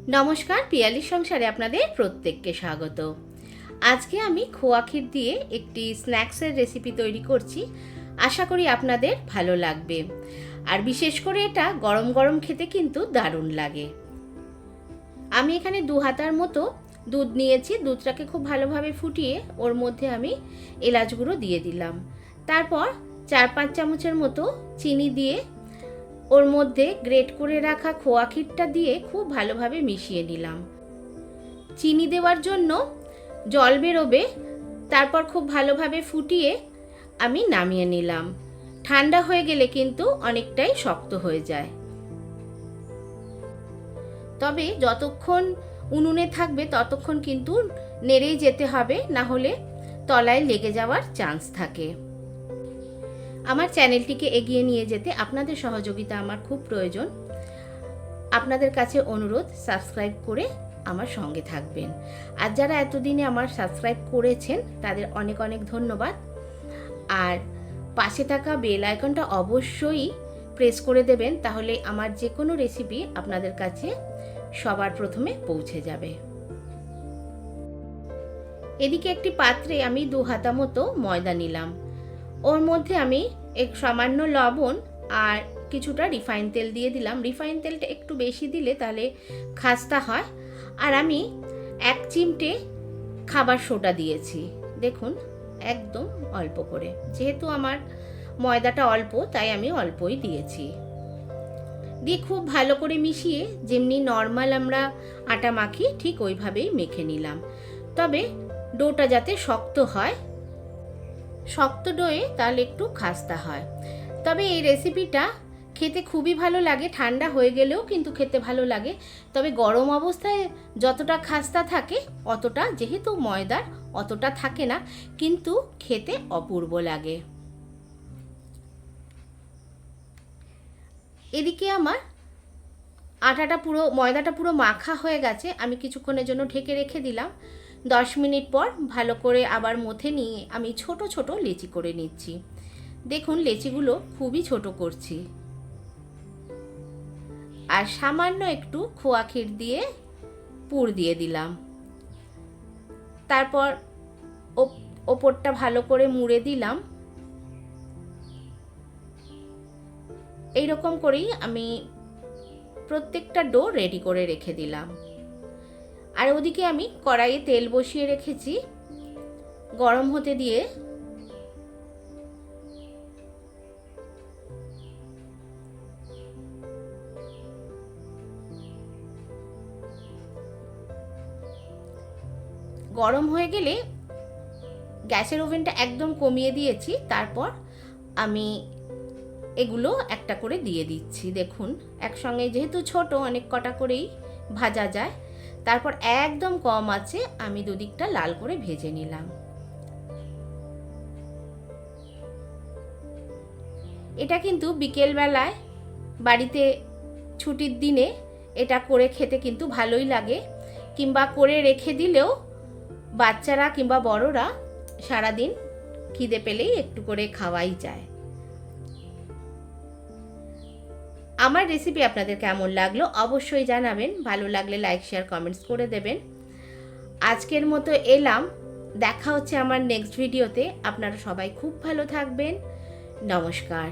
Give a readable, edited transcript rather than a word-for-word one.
নমস্কার, পিয়ালির সংসারে আপনাদের প্রত্যেককে স্বাগত। আজকে আমি খোয়া ক্ষীর দিয়ে একটি স্ন্যাক্সের রেসিপি তৈরি করছি। আশা করি আপনাদের ভালো লাগবে। আর বিশেষ করে এটা গরম গরম খেতে কিন্তু দারুণ লাগে। আমি এখানে 2 হাতার মতো দুধ নিয়েছি। দুধটাকে খুব ভালোভাবে ফুটিয়ে ওর মধ্যে আমি এলাচ গুঁড়ো দিয়ে দিলাম। তারপর 4-5 চামচের মতো চিনি দিয়ে ওর মধ্যে গ্রেট করে রাখা খোয়া ক্ষীরটা দিয়ে খুব ভালোভাবে মিশিয়ে নিলাম। চিনি দেওয়ার জন্য জল বেরোবে, তারপর খুব ভালোভাবে ফুটিয়ে আমি নামিয়ে নিলাম। ঠান্ডা হয়ে গেলে কিন্তু অনেকটাই শক্ত হয়ে যায়। তবে যতক্ষণ উনুনে থাকবে ততক্ষণ কিন্তু নেড়েই যেতে হবে, না হলে তলায় লেগে যাওয়ার চান্স থাকে। আমার চ্যানেলটিকে এগিয়ে নিয়ে যেতে আপনাদের সহযোগিতা আমার খুব প্রয়োজন। আপনাদের কাছে অনুরোধ, সাবস্ক্রাইব করে আমার সঙ্গে থাকবেন। আর যারা এতদিনে আমার সাবস্ক্রাইব করেছেন তাদের অনেক অনেক ধন্যবাদ। আর পাশে থাকা বেল আইকনটা অবশ্যই প্রেস করে দেবেন, তাহলে আমার যে কোনো রেসিপি আপনাদের কাছে সবার প্রথমে পৌঁছে যাবে। এদিকে একটি পাত্রে আমি 2 হাতা মতো ময়দা নিলাম। ওর মধ্যে আমি সামান্য লবণ আর কিছুটা রিফাইন তেল দিয়ে দিলাম। রিফাইন তেলটা একটু বেশি দিলে তাহলে খাস্তা হয়। আর আমি 1 চিমটে খাবার সোডা দিয়েছি। দেখুন, একদম অল্প করে, যেহেতু আমার ময়দাটা অল্প তাই আমি অল্পই দিয়েছি। দিয়ে খুব ভালো করে মিশিয়ে যেমনি নর্মাল আমরা আটা মাখি ঠিক ওইভাবেই মেখে নিলাম। তবে ডোটা যাতে শক্ত হয়, শক্ত ডোয়ে তাহলে একটু খাস্তা হয়। তবে এই রেসিপিটা খেতে খুবই ভালো লাগে, ঠান্ডা হয়ে গেলেও কিন্তু খেতে ভালো লাগে। তবে গরম অবস্থায় যতটা খাস্তা থাকে অতটা, যেহেতু ময়দার অতটা থাকে না, কিন্তু খেতে অপূর্ব লাগে। এদিকে আমার ময়দাটা পুরো মাখা হয়ে গেছে। আমি কিছুক্ষণের জন্য ঢেকে রেখে দিলাম। 10 মিনিট পর ভালো করে আবার মথে নিয়ে আমি ছোট ছোট লেচি করে নিচ্ছি। দেখুন, লেচিগুলো খুবই ছোট করছি। আর সামান্য একটু খোয়া ক্ষীর দিয়ে পুর দিয়ে দিলাম। তারপর ওপরটা ভালো করে মুড়ে দিলাম। এইরকম করেই আমি প্রত্যেকটা ডো রেডি করে রেখে দিলাম। আর ওদিকে আমি কড়াইয়ে তেল বসিয়ে রেখেছি গরম হতে দিয়ে। গরম হয়ে গেলে গ্যাসের ওভেনটা একদম কমিয়ে দিয়েছি। তারপর আমি এগুলো একটা করে দিয়ে দিচ্ছি। দেখুন, একসঙ্গে যেহেতু ছোট, অনেক কটা করেই ভাজা যায়। তারপর একদম কম আছে আমি দুদিকটা লাল করে ভেজে নিলাম। এটা কিন্তু বিকেলবেলায় বাড়িতে ছুটির দিনে এটা করে খেতে কিন্তু ভালোই লাগে, কিংবা করে রেখে দিলেও বাচ্চারা কিংবা বড়রা সারাদিন খিদে পেলেই একটু করে খাওয়াই যায়। আমার রেসিপি আপনাদের কেমন লাগলো অবশ্যই জানাবেন। ভালো লাগলে লাইক, শেয়ার, কমেন্টস করে দেবেন। আজকের মতো এলাম, দেখা হচ্ছে আমার নেক্সট ভিডিওতে। আপনারা সবাই খুব ভালো থাকবেন। নমস্কার।